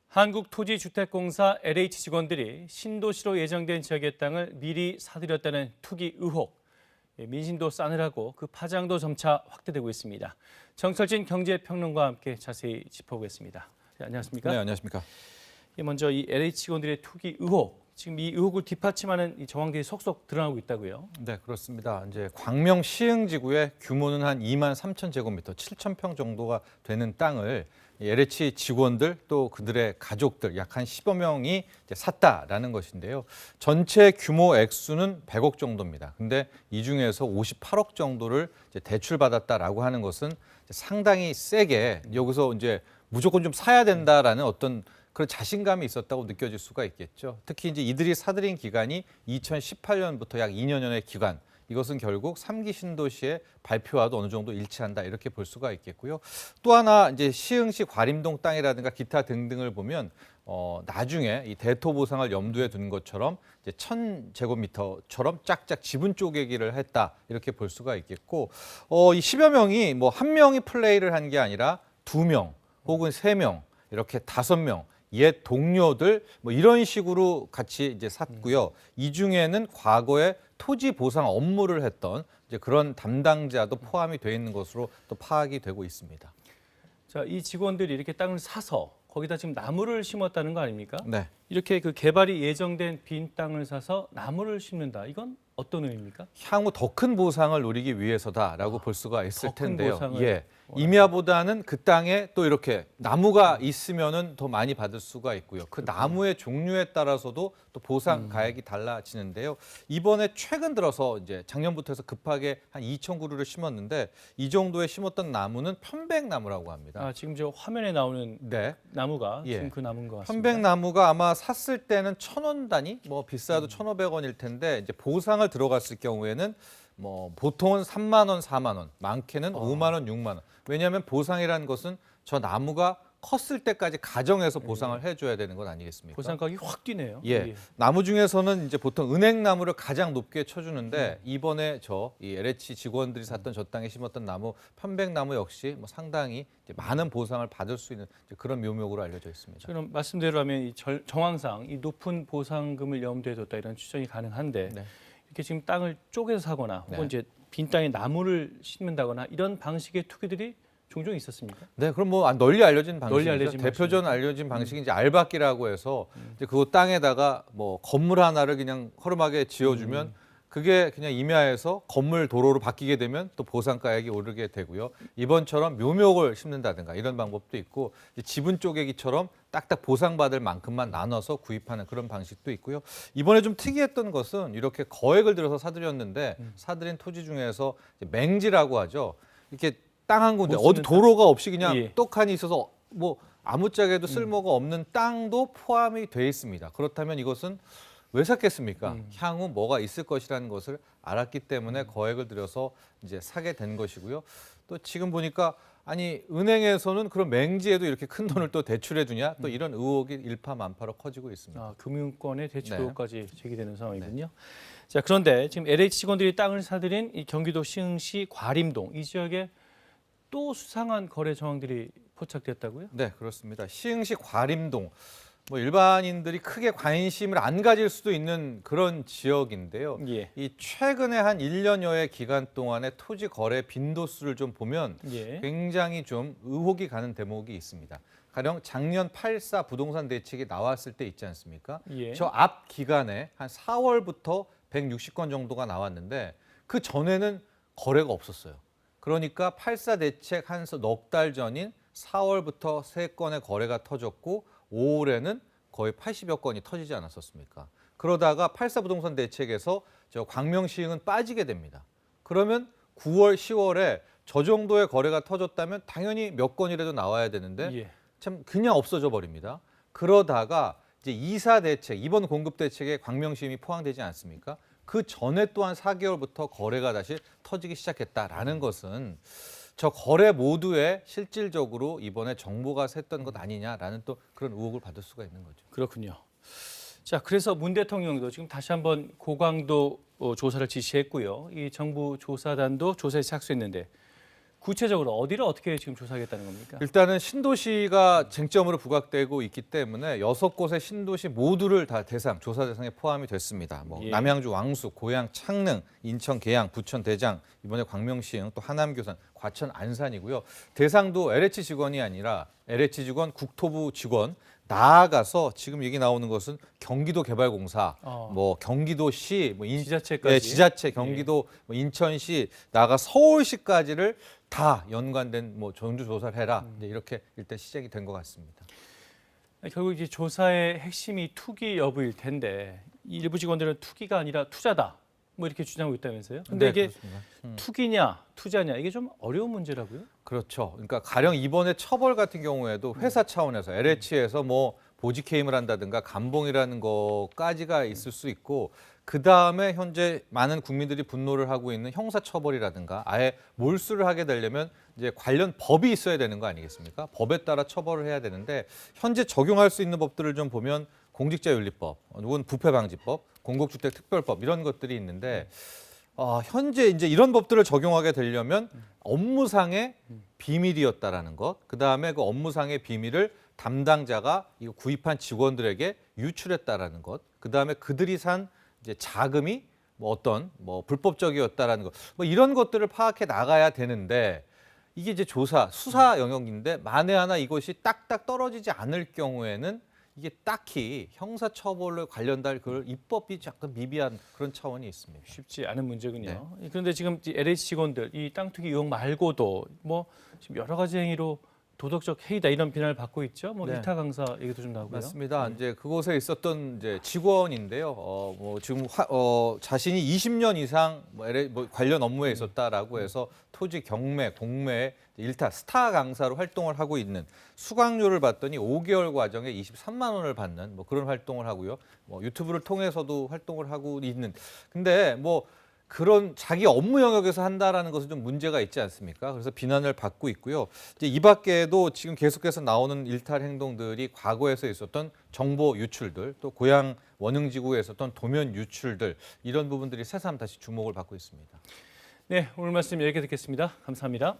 한국토지주택공사 LH 직원들이 신도시로 예정된 지역의 땅을 미리 사들였다는 투기 의혹. 민심도 싸늘하고 그 파장도 점차 확대되고 있습니다. 정철진 경제평론가와 함께 자세히 짚어보겠습니다. 네, 안녕하십니까? 네, 안녕하십니까? 먼저 이 LH 직원들의 투기 의혹. 지금 이 의혹을 뒷받침하는 이 정황들이 속속 드러나고 있다고요? 네, 그렇습니다. 이제 광명 시흥지구의 규모는 한 2만 3천 제곱미터, 7천 평 정도가 되는 땅을 LH 직원들 또 그들의 가족들 약 한 10여 명이 이제 샀다라는 것인데요. 전체 규모 액수는 100억 정도입니다. 근데 이 중에서 58억 정도를 이제 대출받았다라고 하는 것은 상당히 세게 여기서 이제 무조건 좀 사야 된다라는 어떤 그런 자신감이 있었다고 느껴질 수가 있겠죠. 특히 이제 이들이 사들인 기간이 2018년부터 약 2년여의 기간. 이것은 결국 3기 신도시의 발표와도 어느 정도 일치한다 이렇게 볼 수가 있겠고요. 또 하나 이제 시흥시 과림동 땅이라든가 기타 등등을 보면 나중에 이 대토 보상을 염두에 둔 것처럼 이제 1,000제곱미터처럼 짝짝 지분 쪼개기를 했다 이렇게 볼 수가 있겠고 이 10여 명이 뭐 한 명이 플레이를 한 게 아니라 2명 혹은 3명 이렇게 5명 옛 동료들 뭐 이런 식으로 같이 이제 샀고요. 이 중에는 과거에 토지 보상 업무를 했던 이제 그런 담당자도 포함이 되어 있는 것으로 또 파악이 되고 있습니다. 자, 이 직원들이 이렇게 땅을 사서 거기다 지금 나무를 심었다는 거 아닙니까? 네. 이렇게 그 개발이 예정된 빈 땅을 사서 나무를 심는다. 이건 어떤 의미입니까? 향후 더 큰 보상을 노리기 위해서다라고 볼 수가 있을 더 큰 텐데요. 보상을 예. 임야보다는 그 땅에 또 이렇게 나무가 있으면은 더 많이 받을 수가 있고요. 그 나무의 종류에 따라서도 또 보상 가액이 달라지는데요. 이번에 최근 들어서 이제 작년부터 해서 급하게 한 2,000그루를 심었는데 이 정도에 심었던 나무는 편백나무라고 합니다. 아, 지금 저 화면에 나오는 네. 나무가 예. 지금 그 나무인 것 같습니다. 편백나무가 아마 샀을 때는 1,000원 단위, 뭐 비싸도 1,500원일 텐데 이제 보상을 들어갔을 경우에는 뭐 보통은 3만 원, 4만 원, 많게는 5만 원, 6만 원. 왜냐하면 보상이라는 것은 저 나무가 컸을 때까지 가정해서 보상을 해줘야 되는 것 아니겠습니까? 보상 가격이 확 뛰네요. 예, 나무 중에서는 이제 보통 은행나무를 가장 높게 쳐주는데 이번에 이 LH 직원들이 샀던 저 땅에 심었던 나무 편백나무 역시 뭐 상당히 이제 많은 보상을 받을 수 있는 이제 그런 묘목으로 알려져 있습니다. 그럼 말씀대로라면 이 정황상 이 높은 보상금을 염두에 뒀다 이런 추정이 가능한데 네. 이렇게 지금 땅을 쪼개서 사거나 혹은 네. 이제 빈 땅에 나무를 심는다거나 이런 방식의 투기들이 종종 있었습니까? 네, 그럼 뭐 널리 알려진 방식이죠. 널리 알려진 대표적인 알려진 방식이 이제 알박기라고 해서 이제 그 땅에다가 뭐 건물 하나를 그냥 허름하게 지어주면 그게 그냥 임야에서 건물 도로로 바뀌게 되면 또 보상가액이 오르게 되고요. 이번처럼 묘목을 심는다든가 이런 방법도 있고 지분 쪼개기처럼 딱딱 보상받을 만큼만 나눠서 구입하는 그런 방식도 있고요. 이번에 좀 특이했던 것은 이렇게 거액을 들여서 사들였는데 사들인 토지 중에서 이제 맹지라고 하죠. 이렇게 땅 한 군데 어디 도로가 없이 그냥 예. 똑하니 있어서 뭐 아무짝에도 쓸모가 없는 땅도 포함이 돼 있습니다. 그렇다면 이것은 왜 샀겠습니까? 향후 뭐가 있을 것이라는 것을 알았기 때문에 거액을 들여서 이제 사게 된 것이고요. 또 지금 보니까 아니 은행에서는 그런 맹지에도 이렇게 큰 돈을 또 대출해 주냐? 또 이런 의혹이 일파만파로 커지고 있습니다. 아, 금융권의 대출 네. 의혹까지 제기되는 상황이군요. 자, 그런데 지금 LH 직원들이 땅을 사들인 이 경기도 시흥시 과림동 이 지역에 또 수상한 거래 정황들이 포착됐다고요? 네, 그렇습니다. 시흥시 과림동. 뭐 일반인들이 크게 관심을 안 가질 수도 있는 그런 지역인데요. 예. 이 최근에 한 1년여의 기간 동안의 토지 거래 빈도수를 좀 보면 예. 굉장히 좀 의혹이 가는 대목이 있습니다. 가령 작년 8.4 부동산 대책이 나왔을 때 있지 않습니까? 예. 저 앞 기간에 한 4월부터 160건 정도가 나왔는데 그 전에는 거래가 없었어요. 그러니까 8.4 대책 한 넉 달 전인 4월부터 3건의 거래가 터졌고 5월에는 거의 80여 건이 터지지 않았었습니까? 그러다가 8.4 부동산 대책에서 저 광명시흥은 빠지게 됩니다. 그러면 9월, 10월에 저 정도의 거래가 터졌다면 당연히 몇 건이라도 나와야 되는데 예. 참 그냥 없어져 버립니다. 그러다가 이제 2사 대책, 이번 공급 대책에 광명시흥이 포함되지 않습니까? 그 전에 또한 4개월부터 거래가 다시 터지기 시작했다라는 것은 저 거래 모두에 실질적으로 이번에 정보가 샜던 것 아니냐라는 또 그런 의혹을 받을 수가 있는 거죠. 그렇군요. 자, 그래서 문 대통령도 지금 다시 한번 고강도 조사를 지시했고요. 이 정부 조사단도 조사에 착수했는데 구체적으로 어디를 어떻게 지금 조사하겠다는 겁니까? 일단은 신도시가 쟁점으로 부각되고 있기 때문에 6곳의 신도시 모두를 다 조사 대상에 포함이 됐습니다. 뭐 예. 남양주 왕숙, 고양 창릉, 인천 계양, 부천 대장, 이번에 광명시흥, 또 하남 교산, 과천 안산이고요. 대상도 LH 직원이 아니라 LH 직원, 국토부 직원, 나아가서 지금 얘기 나오는 것은 경기도개발공사, 뭐 경기도시, 뭐 지자체까지. 예, 지자체, 경기도, 뭐 인천시, 나아가 서울시까지를 다 연관된 뭐 전주조사를 해라. 이제 이렇게 일단 시작이 된 것 같습니다. 결국 이제 조사의 핵심이 투기 여부일 텐데 일부 직원들은 투기가 아니라 투자다. 뭐 이렇게 주장하고 있다면서요? 근데 네, 이게 그렇습니다. 투기냐, 투자냐 이게 좀 어려운 문제라고요? 그렇죠. 그러니까 가령 이번에 처벌 같은 경우에도 회사 차원에서 LH에서 뭐 보직 해임을 한다든가 감봉이라는 것까지가 있을 수 있고 그 다음에 현재 많은 국민들이 분노를 하고 있는 형사 처벌이라든가 아예 몰수를 하게 되려면 이제 관련 법이 있어야 되는 거 아니겠습니까? 법에 따라 처벌을 해야 되는데 현재 적용할 수 있는 법들을 좀 보면 공직자윤리법, 혹은 부패방지법, 공공주택특별법 이런 것들이 있는데 현재 이제 이런 법들을 적용하게 되려면 업무상의 비밀이었다라는 것, 그 다음에 그 업무상의 비밀을 담당자가 이거 구입한 직원들에게 유출했다라는 것, 그 다음에 그들이 산 이제 자금이 뭐 어떤 뭐 불법적이었다라는 것, 뭐 이런 것들을 파악해 나가야 되는데 이게 이제 수사 영역인데 만에 하나 이것이 딱딱 떨어지지 않을 경우에는 이게 딱히 형사처벌로 관련될 그 입법이 약간 미비한 그런 차원이 있습니다. 쉽지 않은 문제군요. 그런데 지금 LH 직원들 이 땅 투기 의혹 말고도 뭐 지금 여러 가지 행위로 도덕적 해이다 이런 비난을 받고 있죠. 뭐 네. 일타 강사 얘기도 좀 나오고요. 맞습니다. 이제 그곳에 있었던 이제 직원인데요. 뭐 지금 자신이 20년 이상 뭐 관련 업무에 있었다라고 해서 토지 경매, 공매, 일타 스타 강사로 활동을 하고 있는 수강료를 받더니 5개월 과정에 23만 원을 받는 뭐 그런 활동을 하고요. 뭐 유튜브를 통해서도 활동을 하고 있는. 근데 뭐 그런 자기 업무 영역에서 한다라는 것은 좀 문제가 있지 않습니까? 그래서 비난을 받고 있고요. 이제 이 밖에도 지금 계속해서 나오는 일탈 행동들이 과거에서 있었던 정보 유출들, 또 고향 원흥지구에 있었던 도면 유출들 이런 부분들이 새삼 다시 주목을 받고 있습니다. 네, 오늘 말씀 여기까지 듣겠습니다. 감사합니다.